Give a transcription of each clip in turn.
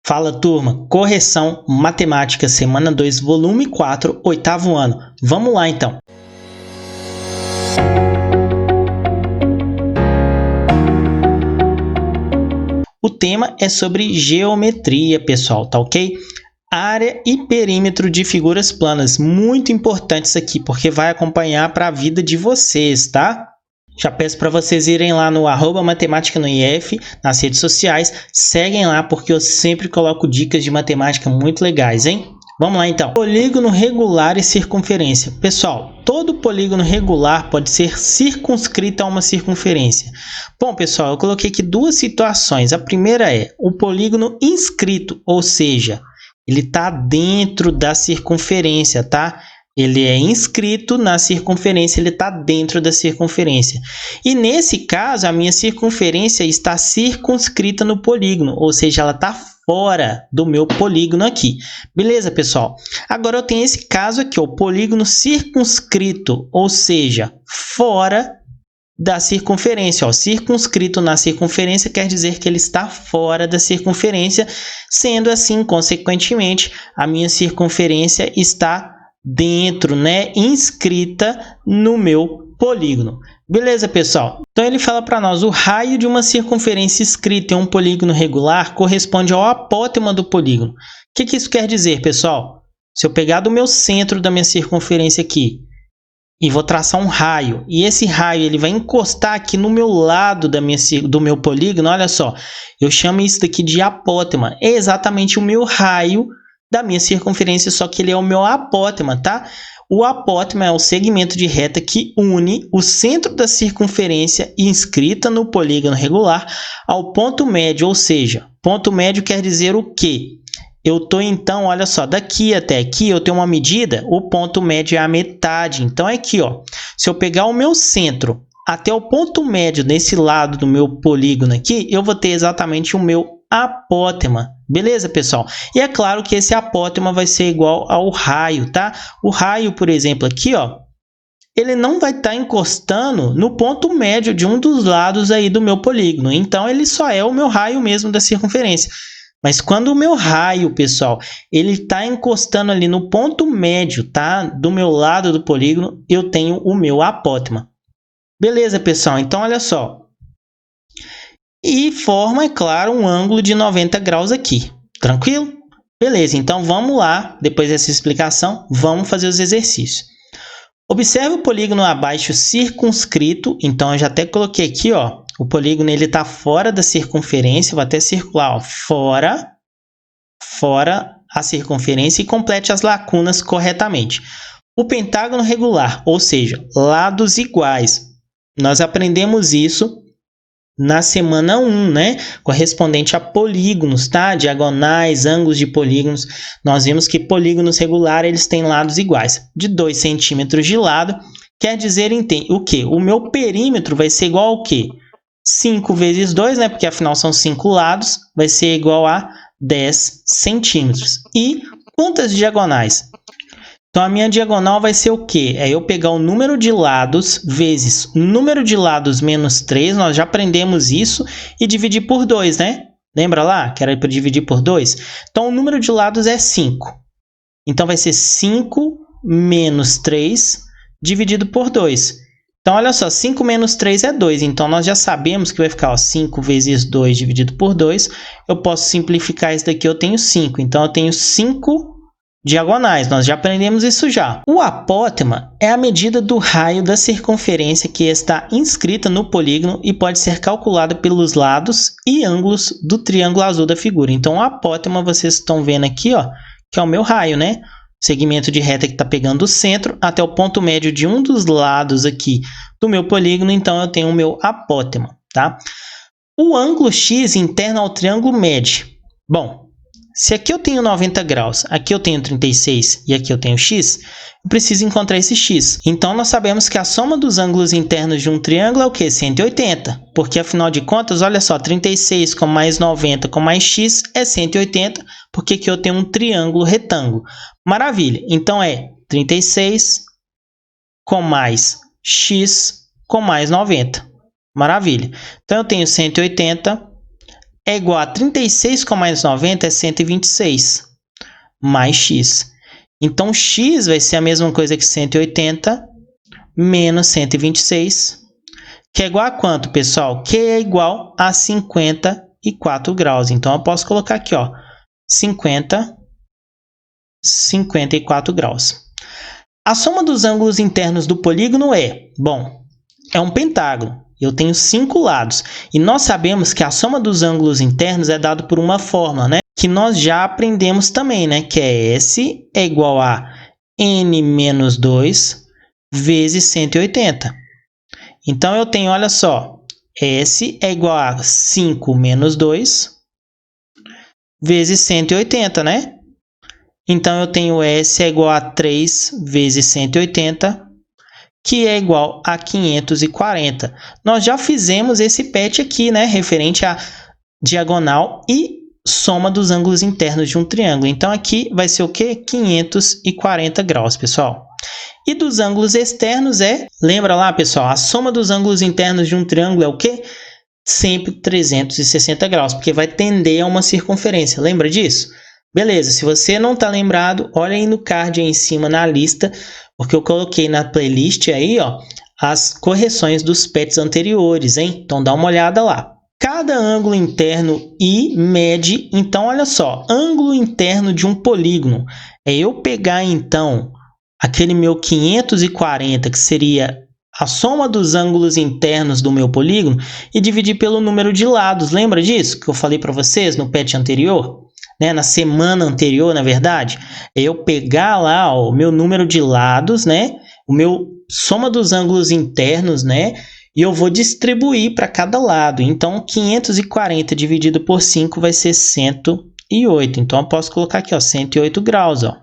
Fala turma, correção matemática semana 2, volume 4, oitavo ano. Vamos lá então. O tema é sobre geometria, pessoal, tá ok? Área e perímetro de figuras planas, muito importante isso aqui, porque vai acompanhar para a vida de vocês, tá? Já peço para vocês irem lá no @matemática no IF, nas redes sociais, seguem lá porque eu sempre coloco dicas de matemática muito legais, hein? Vamos lá então. Polígono regular e circunferência. Pessoal, todo polígono regular pode ser circunscrito a uma circunferência. Bom, pessoal, eu coloquei aqui duas situações. A primeira é o polígono inscrito, ou seja, ele está dentro da circunferência, tá? Ele é inscrito na circunferência, ele está dentro da circunferência. E nesse caso, a minha circunferência está circunscrita no polígono, ou seja, ela está fora do meu polígono aqui. Beleza, pessoal? Agora eu tenho esse caso aqui, o polígono circunscrito, ou seja, fora da circunferência. Ó, circunscrito na circunferência quer dizer que ele está fora da circunferência, sendo assim, consequentemente, a minha circunferência está dentro, né, inscrita no meu polígono. Beleza, pessoal? Então ele fala para nós, o raio de uma circunferência inscrita em um polígono regular corresponde ao apótema do polígono. O que isso quer dizer, pessoal? Se eu pegar do meu centro da minha circunferência aqui e vou traçar um raio, e esse raio ele vai encostar aqui no meu lado do meu polígono, olha só, eu chamo isso daqui de apótema. É exatamente o meu raio da minha circunferência, só que ele é o meu apótema, tá? O apótema é o segmento de reta que une o centro da circunferência inscrita no polígono regular ao ponto médio, ou seja, ponto médio quer dizer o quê? Eu estou, então, olha só, daqui até aqui eu tenho uma medida, o ponto médio é a metade. Então, é aqui, ó, se eu pegar o meu centro até o ponto médio nesse lado do meu polígono aqui, eu vou ter exatamente o meu apótema. Beleza, pessoal? E é claro que esse apótema vai ser igual ao raio, tá? O raio, por exemplo, aqui, ó, ele não vai estar encostando no ponto médio de um dos lados aí do meu polígono. Então, ele só é o meu raio mesmo da circunferência. Mas quando o meu raio, pessoal, ele está encostando ali no ponto médio, tá? Do meu lado do polígono, eu tenho o meu apótema. Beleza, pessoal? Então, olha só. E forma, é claro, um ângulo de 90 graus aqui. Tranquilo? Beleza, então vamos lá. Depois dessa explicação, vamos fazer os exercícios. Observe o polígono abaixo circunscrito. Então, eu já até coloquei aqui, ó. O polígono está fora da circunferência. Vou até circular, ó, fora a circunferência e complete as lacunas corretamente. O pentágono regular, ou seja, lados iguais. Nós aprendemos isso na semana 1, né? Correspondente a polígonos, tá? Diagonais, ângulos de polígonos. Nós vimos que polígonos regulares eles têm lados iguais. De 2 centímetros de lado, quer dizer o quê? O meu perímetro vai ser igual ao quê? 5 vezes 2, né? Porque afinal são 5 lados, vai ser igual a 10 centímetros. E quantas diagonais? Então, a minha diagonal vai ser o quê? É eu pegar o número de lados vezes o número de lados menos 3, nós já aprendemos isso, e dividir por 2, né? Lembra lá que era para dividir por 2? Então, o número de lados é 5. Então, vai ser 5 menos 3 dividido por 2. Então, olha só, 5 menos 3 é 2. Então, nós já sabemos que vai ficar, ó, 5 vezes 2 dividido por 2. Eu posso simplificar isso daqui, eu tenho 5. Então, eu tenho 5 diagonais, nós já aprendemos isso já. O apótema é a medida do raio da circunferência que está inscrita no polígono e pode ser calculada pelos lados e ângulos do triângulo azul da figura. Então, o apótema, vocês estão vendo aqui, ó, que é o meu raio, né? Segmento de reta que está pegando o centro até o ponto médio de um dos lados aqui do meu polígono. Então, eu tenho o meu apótema, tá? O ângulo x interno ao triângulo mede. Bom, se aqui eu tenho 90 graus, aqui eu tenho 36 e aqui eu tenho x, eu preciso encontrar esse x. Então, nós sabemos que a soma dos ângulos internos de um triângulo é o quê? 180. Porque, afinal de contas, olha só, 36 com mais 90 com mais x é 180, porque aqui eu tenho um triângulo retângulo. Maravilha! Então, é 36 com mais x com mais 90. Maravilha! Então, eu tenho 180 é igual a 36 mais 90 é 126, mais x. Então, x vai ser a mesma coisa que 180 menos 126, que é igual a quanto, pessoal? Que é igual a 54 graus. Então, eu posso colocar aqui, ó, 54 graus. A soma dos ângulos internos do polígono é, bom, é um pentágono. Eu tenho 5 lados. E nós sabemos que a soma dos ângulos internos é dada por uma fórmula, né? Que nós já aprendemos também, né? Que é S é igual a N menos 2 vezes 180. Então, eu tenho, olha só, S é igual a 5 menos 2 vezes 180, né? Então, eu tenho S é igual a 3 vezes 180, que é igual a 540. Nós já fizemos esse PET aqui, né? Referente à diagonal e soma dos ângulos internos de um triângulo. Então, aqui vai ser o quê? 540 graus, pessoal. E dos ângulos externos é... Lembra lá, pessoal? A soma dos ângulos internos de um triângulo é o quê? Sempre 360 graus, porque vai tender a uma circunferência. Lembra disso? Beleza, se você não está lembrado, olha aí no card aí em cima na lista, porque eu coloquei na playlist aí, ó, as correções dos PETs anteriores, hein? Então, dá uma olhada lá. Cada ângulo interno I mede, então, olha só, ângulo interno de um polígono. É eu pegar, então, aquele meu 540, que seria a soma dos ângulos internos do meu polígono, e dividir pelo número de lados. Lembra disso que eu falei para vocês no PET anterior? Né? Na semana anterior, na verdade, é eu pegar lá ó, o meu número de lados, né? O meu soma dos ângulos internos, né? E eu vou distribuir para cada lado. Então, 540 dividido por 5 vai ser 108. Então, eu posso colocar aqui, ó, 108 graus, ó.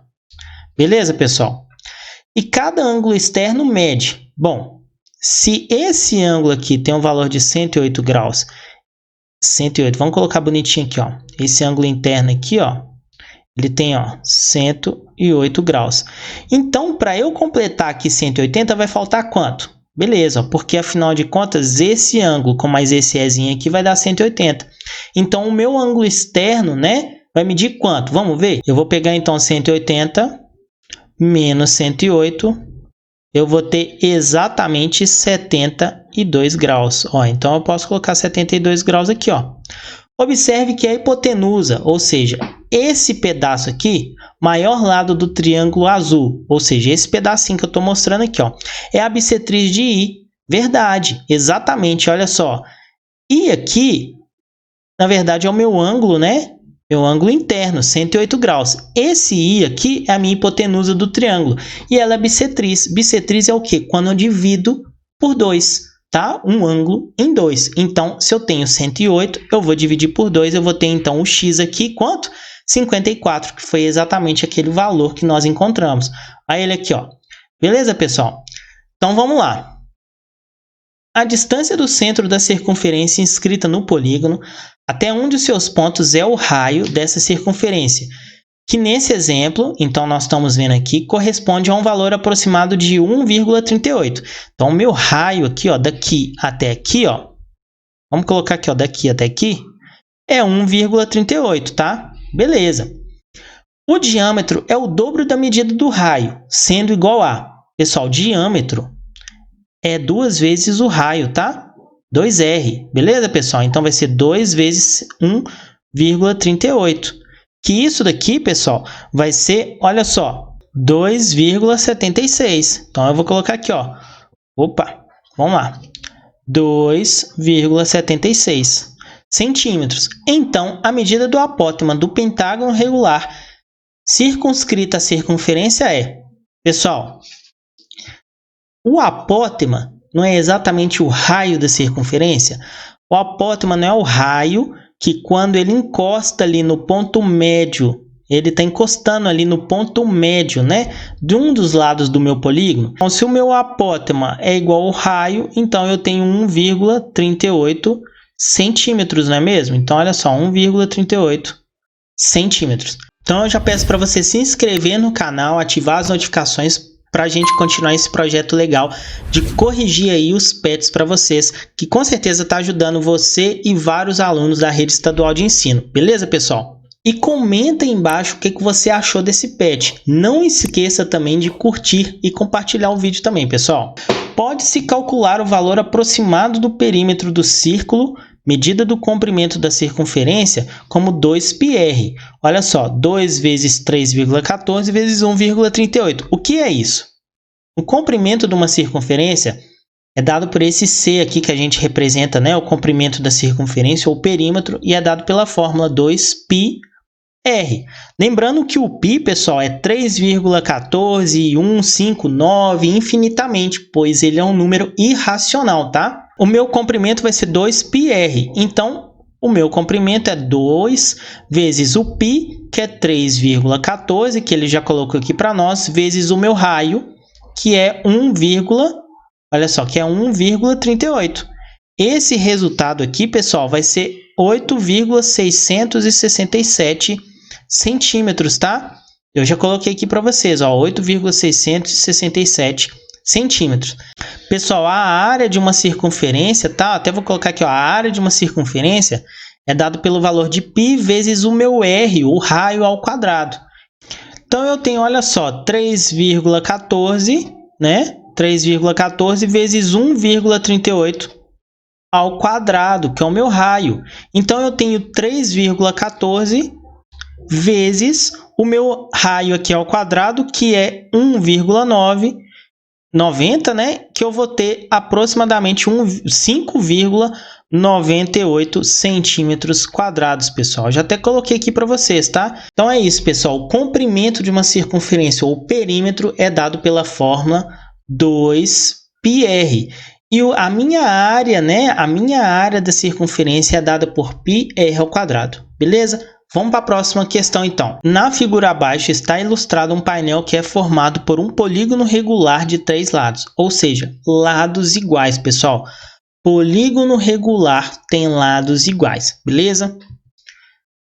Beleza, pessoal? E cada ângulo externo mede. Bom, se esse ângulo aqui tem um valor de 108 graus, 108, vamos colocar bonitinho aqui, ó. Esse ângulo interno aqui, ó, ele tem, ó, 108 graus. Então, para eu completar aqui 180, vai faltar quanto? Beleza, ó, porque afinal de contas, esse ângulo com mais esse Ezinho aqui vai dar 180. Então, o meu ângulo externo, né, vai medir quanto? Vamos ver? Eu vou pegar, então, 180 menos 108, eu vou ter exatamente 72 graus. Ó, então, eu posso colocar 72 graus aqui, ó. Observe que a hipotenusa, ou seja, esse pedaço aqui, maior lado do triângulo azul, ou seja, esse pedacinho que eu estou mostrando aqui, ó, é a bissetriz de I. Verdade, exatamente, olha só. E aqui, na verdade, é o meu ângulo, né? Meu ângulo interno, 108 graus. Esse I aqui é a minha hipotenusa do triângulo. E ela é bissetriz. Bissetriz é o quê? Quando eu divido por 2, tá? Um ângulo em 2. Então, se eu tenho 108, eu vou dividir por 2. Eu vou ter, então, o X aqui, quanto? 54, que foi exatamente aquele valor que nós encontramos. Aí ele aqui, ó. Beleza, pessoal? Então, vamos lá. A distância do centro da circunferência inscrita no polígono até um de seus pontos é o raio dessa circunferência, que nesse exemplo, então nós estamos vendo aqui, corresponde a um valor aproximado de 1,38. Então, o meu raio aqui, ó, daqui até aqui, ó, vamos colocar aqui, ó, daqui até aqui, é 1,38, tá? Beleza. O diâmetro é o dobro da medida do raio, sendo igual a... Pessoal, diâmetro é 2 vezes o raio, tá? 2R, beleza, pessoal? Então, vai ser 2 vezes 1,38. Que isso daqui, pessoal, vai ser, olha só, 2,76. Então, eu vou colocar aqui, ó. Opa, vamos lá. 2,76 centímetros. Então, a medida do apótema do pentágono regular circunscrita à circunferência é... Pessoal, o apótema não é exatamente o raio da circunferência? O apótema não é o raio que, quando ele encosta ali no ponto médio, ele está encostando ali no ponto médio, né, de um dos lados do meu polígono. Então, se o meu apótema é igual ao raio, então eu tenho 1,38 centímetros, não é mesmo? Então, olha só, 1,38 centímetros. Então, eu já peço para você se inscrever no canal, ativar as notificações para a gente continuar esse projeto legal de corrigir aí os PETs para vocês, que com certeza está ajudando você e vários alunos da rede estadual de ensino. Beleza, pessoal? E comenta aí embaixo o que você achou desse PET. Não esqueça também de curtir e compartilhar o vídeo também, pessoal. Pode-se calcular o valor aproximado do perímetro do círculo, medida do comprimento da circunferência, como 2πr. Olha só, 2 vezes 3,14 vezes 1,38. O que é isso? O comprimento de uma circunferência é dado por esse C aqui que a gente representa, né? O comprimento da circunferência ou perímetro, e é dado pela fórmula 2πr. Lembrando que o π, pessoal, é 3,14159 infinitamente, pois ele é um número irracional, tá? O meu comprimento vai ser 2πr, então o meu comprimento é 2 vezes o π, que é 3,14, que ele já colocou aqui para nós, vezes o meu raio, que é 1,38. Esse resultado aqui, pessoal, vai ser 8,667 centímetros, tá? Eu já coloquei aqui para vocês, ó, 8,667 centímetros. Pessoal, a área de uma circunferência, tá? Até vou colocar aqui, ó, a área de uma circunferência é dado pelo valor de π vezes o meu r, o raio ao quadrado. Então, eu tenho, olha só, 3,14, né? 3,14 vezes 1,38 ao quadrado, que é o meu raio. Então, eu tenho 3,14 vezes o meu raio aqui ao quadrado, que é 1,990, né? Que eu vou ter aproximadamente 5,98 centímetros quadrados, pessoal. Já até coloquei aqui para vocês, tá? Então é isso, pessoal. O comprimento de uma circunferência ou perímetro é dado pela fórmula 2πr. E a minha área, né? A minha área da circunferência é dada por πr ao quadrado. Beleza? Vamos para a próxima questão, então. Na figura abaixo está ilustrado um painel que é formado por um polígono regular de 3 lados, ou seja, lados iguais, pessoal. Polígono regular tem lados iguais, beleza?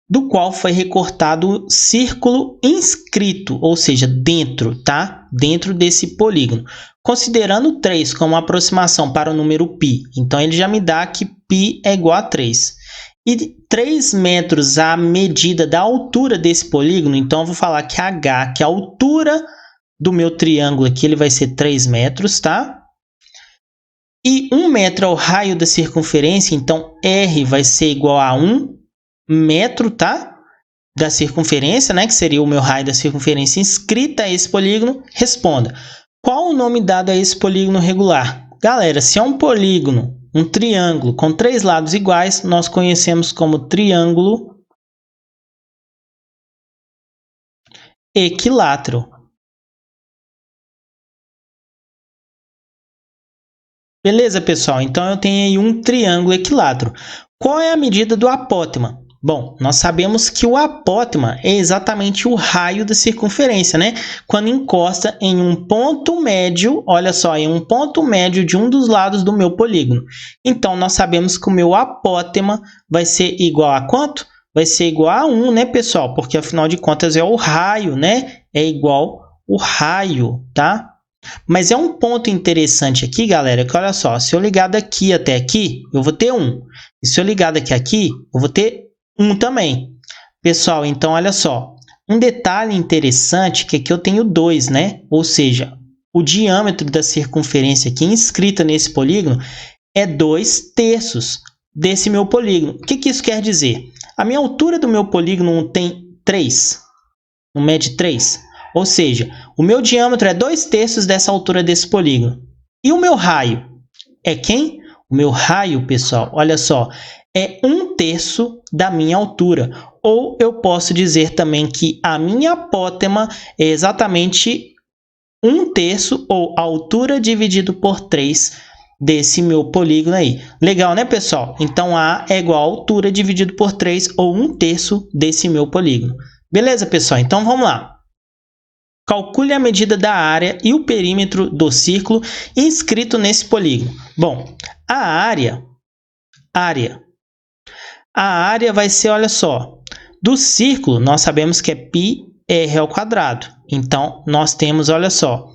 Do qual foi recortado o círculo inscrito, ou seja, dentro, tá? Dentro desse polígono. Considerando 3 como aproximação para o número π, então ele já me dá que π é igual a 3. E 3 metros a medida da altura desse polígono, então eu vou falar que H, que é a altura do meu triângulo aqui, ele vai ser 3 metros, tá? E 1 metro é o raio da circunferência, então R vai ser igual a 1 metro, tá? Da circunferência, né? Que seria o meu raio da circunferência inscrita a esse polígono. Responda. Qual o nome dado a esse polígono regular? Galera, se é um polígono, um triângulo com 3 lados iguais, nós conhecemos como triângulo equilátero. Beleza, pessoal? Então, eu tenho aí um triângulo equilátero. Qual é a medida do apótema? Bom, nós sabemos que o apótema é exatamente o raio da circunferência, né? Quando encosta em um ponto médio, olha só, em um ponto médio de um dos lados do meu polígono. Então, nós sabemos que o meu apótema vai ser igual a quanto? Vai ser igual a 1, né, pessoal? Porque, afinal de contas, é o raio, né? É igual o raio, tá? Mas é um ponto interessante aqui, galera, que olha só, se eu ligar daqui até aqui, eu vou ter 1. E se eu ligar daqui a aqui, eu vou ter 1 também. Pessoal, então olha só, um detalhe interessante que aqui eu tenho 2, né? Ou seja, o diâmetro da circunferência aqui inscrita nesse polígono é 2/3 desse meu polígono. O que isso quer dizer? A minha altura do meu polígono tem 3, não mede 3. Ou seja, o meu diâmetro é 2/3 dessa altura desse polígono. E o meu raio é quem? O meu raio, pessoal, olha só, é 1/3 da minha altura. Ou eu posso dizer também que a minha apótema é exatamente 1/3 ou altura dividido por 3 desse meu polígono aí. Legal, né, pessoal? Então, A é igual a altura dividido por 3 ou 1/3 desse meu polígono. Beleza, pessoal? Então, vamos lá. Calcule a medida da área e o perímetro do círculo inscrito nesse polígono. Bom, a área vai ser, olha só, do círculo nós sabemos que é πr ao quadrado. Então, nós temos, olha só,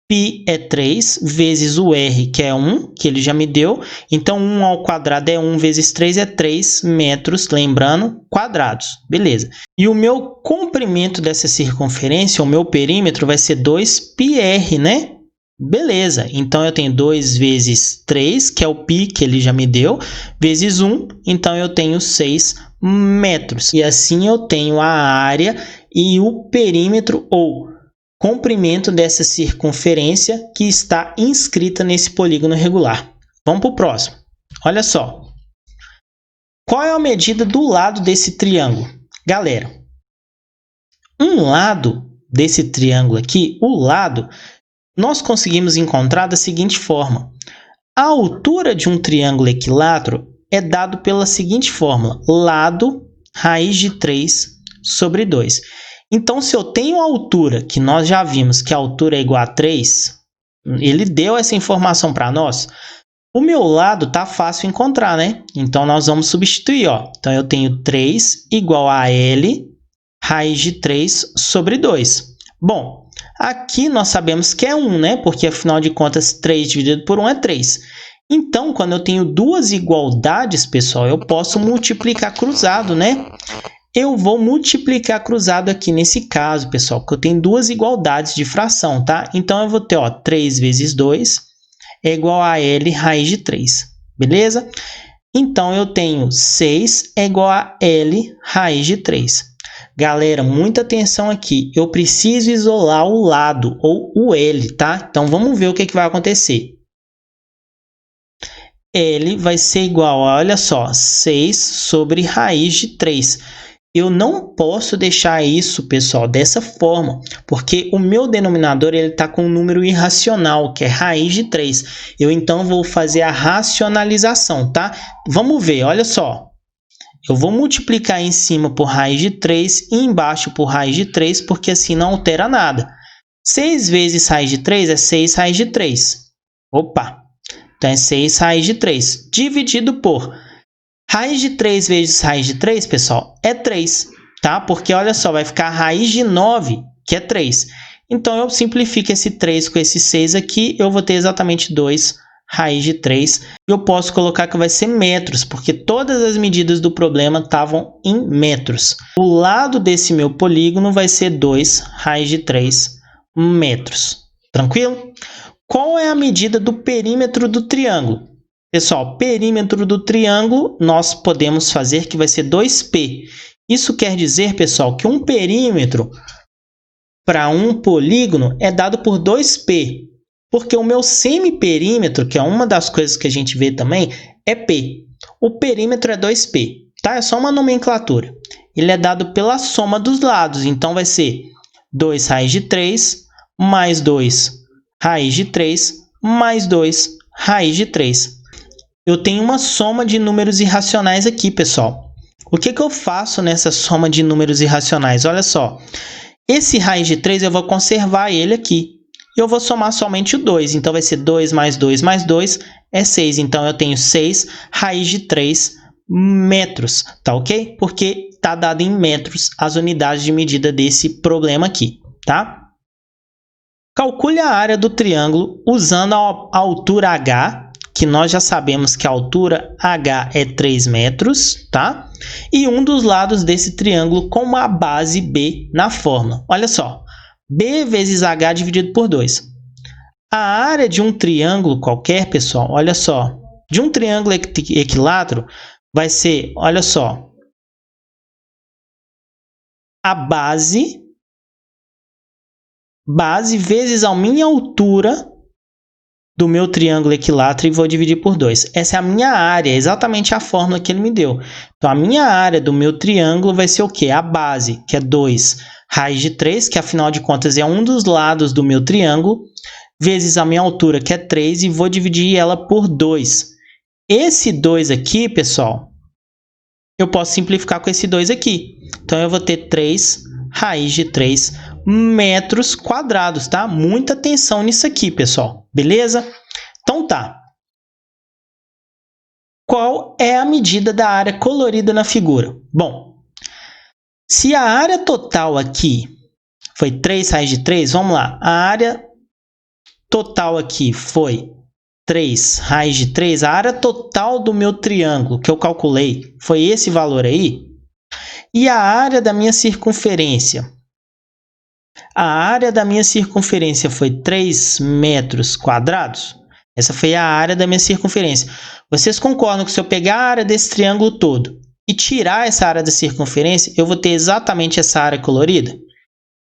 π é 3, vezes o r, que é 1, que ele já me deu. Então, 1 ao quadrado é 1 vezes 3 é 3 metros, lembrando, quadrados. Beleza. E o meu comprimento dessa circunferência, o meu perímetro, vai ser 2πr, né? Beleza. Então, eu tenho 2 vezes 3, que é o π que ele já me deu, vezes 1. Então, eu tenho 6 metros. E assim eu tenho a área e o perímetro, ou comprimento dessa circunferência que está inscrita nesse polígono regular. Vamos para o próximo. Olha só. Qual é a medida do lado desse triângulo? Galera, um lado desse triângulo aqui, o lado, nós conseguimos encontrar da seguinte forma. A altura de um triângulo equilátero é dado pela seguinte fórmula. Lado raiz de 3 sobre 2. Então, se eu tenho a altura, que nós já vimos que a altura é igual a 3, ele deu essa informação para nós, o meu lado está fácil encontrar, né? Então, nós vamos substituir, ó. Então, eu tenho 3 igual a L raiz de 3 sobre 2. Bom, aqui nós sabemos que é 1, né? Porque, afinal de contas, 3 dividido por 1 é 3. Então, quando eu tenho duas igualdades, pessoal, eu posso multiplicar cruzado, né? Eu vou multiplicar cruzado aqui nesse caso, pessoal, porque eu tenho duas igualdades de fração, tá? Então, eu vou ter, ó, 3 vezes 2 é igual a L raiz de 3, beleza? Então, eu tenho 6 é igual a L raiz de 3. Galera, muita atenção aqui. Eu preciso isolar o lado, ou o L, tá? Então, vamos ver o que vai acontecer. L vai ser igual a, olha só, 6 sobre raiz de 3. Eu não posso deixar isso, pessoal, dessa forma, porque o meu denominador está com um número irracional, que é raiz de 3. Eu, então, vou fazer a racionalização, tá? Vamos ver, olha só. Eu vou multiplicar em cima por raiz de 3 e embaixo por raiz de 3, porque assim não altera nada. 6 vezes raiz de 3 é 6 raiz de 3. Opa! Então, é 6 raiz de 3, dividido por raiz de 3 vezes raiz de 3, pessoal, é 3, tá? Porque, olha só, vai ficar raiz de 9, que é 3. Então, eu simplifico esse 3 com esse 6 aqui, eu vou ter exatamente 2 raiz de 3. Eu posso colocar que vai ser metros, porque todas as medidas do problema estavam em metros. O lado desse meu polígono vai ser 2 raiz de 3 metros. Tranquilo? Qual é a medida do perímetro do triângulo? Pessoal, perímetro do triângulo nós podemos fazer que vai ser 2π. Isso quer dizer, pessoal, que um perímetro para um polígono é dado por 2π. Porque o meu semiperímetro, que é uma das coisas que a gente vê também, é π. O perímetro é 2π, tá? É só uma nomenclatura. Ele é dado pela soma dos lados. Então, vai ser 2 raiz de 3 mais 2 raiz de 3 mais 2 raiz de 3. Eu tenho uma soma de números irracionais aqui, pessoal. O que eu faço nessa soma de números irracionais? Olha só. Esse raiz de 3 eu vou conservar ele aqui. Eu vou somar somente o 2. Então, vai ser 2 mais 2 mais 2 é 6. Então, eu tenho 6 raiz de 3 metros. Tá ok? Porque está dado em metros as unidades de medida desse problema aqui. Tá? Calcule a área do triângulo usando a altura H, que nós já sabemos que a altura H é 3 metros, tá? E um dos lados desse triângulo com uma base B na fórmula. Olha só, B vezes H dividido por 2. A área de um triângulo qualquer, pessoal, olha só, de um triângulo equilátero vai ser, olha só, a base vezes a minha altura do meu triângulo equilátero e vou dividir por 2. Essa é a minha área, exatamente a fórmula que ele me deu. Então, a minha área do meu triângulo vai ser o quê? A base, que é 2 raiz de 3, que afinal de contas é um dos lados do meu triângulo, vezes a minha altura, que é 3, e vou dividir ela por 2. Esse 2 aqui, pessoal, eu posso simplificar com esse 2 aqui. Então, eu vou ter 3 raiz de 3 metros quadrados, tá? Muita atenção nisso aqui, pessoal. Beleza? Então, tá. Qual é a medida da área colorida na figura? Bom, se a área total aqui foi 3 raiz de 3, vamos lá. A área total aqui foi 3 raiz de 3. A área total do meu triângulo que eu calculei foi esse valor aí. E a área da minha circunferência? A área da minha circunferência foi 3 metros quadrados. Essa foi a área da minha circunferência. Vocês concordam que se eu pegar a área desse triângulo todo e tirar essa área da circunferência, eu vou ter exatamente essa área colorida?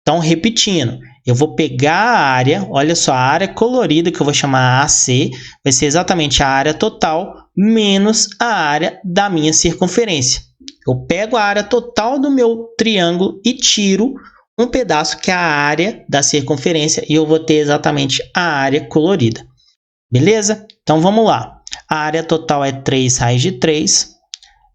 Então, repetindo, eu vou pegar a área, olha só, a área colorida, que eu vou chamar AC, vai ser exatamente a área total menos a área da minha circunferência. Eu pego a área total do meu triângulo e tiro um pedaço que é a área da circunferência e eu vou ter exatamente a área colorida. Beleza? Então, vamos lá. A área total é 3 raiz de 3,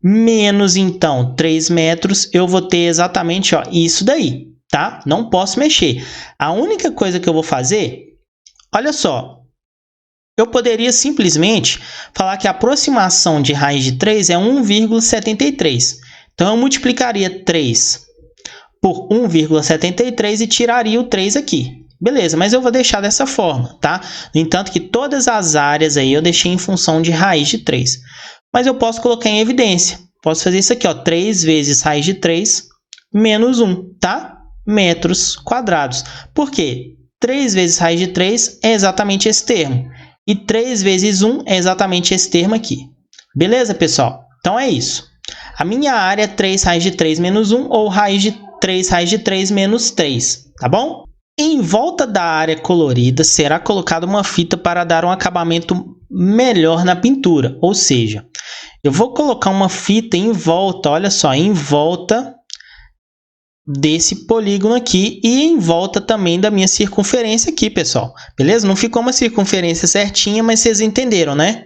menos, então, 3 metros, eu vou ter exatamente isso daí, tá? Não posso mexer. A única coisa que eu vou fazer, olha só, eu poderia simplesmente falar que a aproximação de raiz de 3 é 1,73. Então, eu multiplicaria 3 por 1,73 e tiraria o 3 aqui. Beleza, mas eu vou deixar dessa forma, tá? No entanto, que todas as áreas aí eu deixei em função de raiz de 3. Mas eu posso colocar em evidência. Posso fazer isso aqui, ó, 3 vezes raiz de 3 menos 1, tá? Metros quadrados. Por quê? 3 vezes raiz de 3 é exatamente esse termo. E 3 vezes 1 é exatamente esse termo aqui. Beleza, pessoal? Então, é isso. A minha área é 3 raiz de 3 menos 1 ou 3 raiz de 3 menos 3, tá bom? Em volta da área colorida será colocada uma fita para dar um acabamento melhor na pintura. Ou seja, eu vou colocar uma fita em volta, olha só, em volta desse polígono aqui e em volta também da minha circunferência aqui, pessoal. Beleza? Não ficou uma circunferência certinha, mas vocês entenderam, né?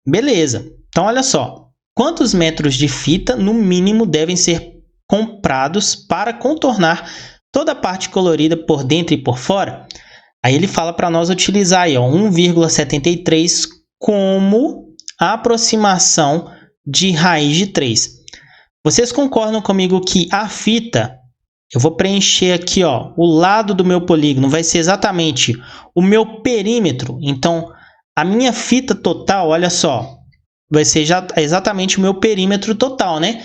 Beleza. Então, olha só. Quantos metros de fita, no mínimo, devem ser comprados para contornar toda a parte colorida por dentro e por fora? Aí ele fala para nós utilizar aí, 1,73 como a aproximação de raiz de 3. Vocês concordam comigo que a fita, eu vou preencher aqui, ó, o lado do meu polígono vai ser exatamente o meu perímetro. Então, a minha fita total, olha só, vai ser exatamente o meu perímetro total, né?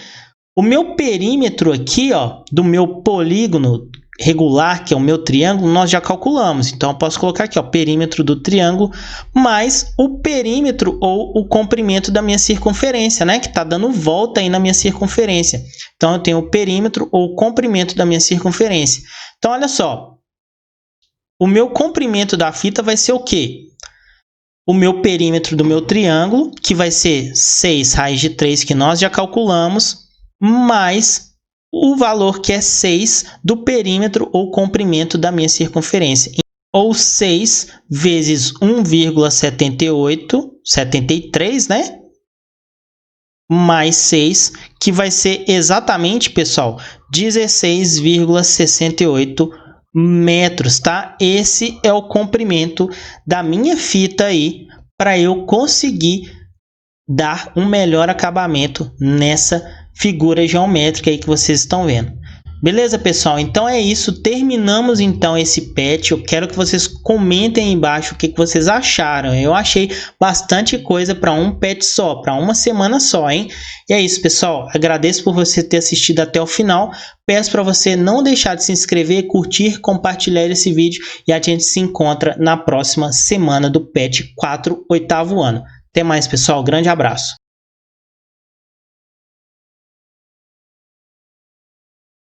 O meu perímetro aqui, ó, do meu polígono regular, que é o meu triângulo, nós já calculamos. Então, eu posso colocar aqui, ó, perímetro do triângulo mais o perímetro ou o comprimento da minha circunferência, né? Que está dando volta aí na minha circunferência. Então, eu tenho o perímetro ou o comprimento da minha circunferência. Então, olha só. O meu comprimento da fita vai ser o quê? O meu perímetro do meu triângulo, que vai ser 6 raiz de 3, que nós já calculamos, mais o valor que é 6 do perímetro ou comprimento da minha circunferência. Ou 6 vezes 1,73, né? Mais 6, que vai ser exatamente, pessoal, 16,68 metros, tá? Esse é o comprimento da minha fita aí para eu conseguir dar um melhor acabamento nessa figura geométrica aí que vocês estão vendo. Beleza, pessoal? Então é isso. Terminamos então esse patch. Eu quero que vocês comentem aí embaixo o que vocês acharam. Eu achei bastante coisa para um patch só, para uma semana só, hein? E é isso, pessoal. Agradeço por você ter assistido até o final. Peço para você não deixar de se inscrever, curtir, compartilhar esse vídeo e a gente se encontra na próxima semana do patch 4, 8º ano. Até mais, pessoal. Grande abraço.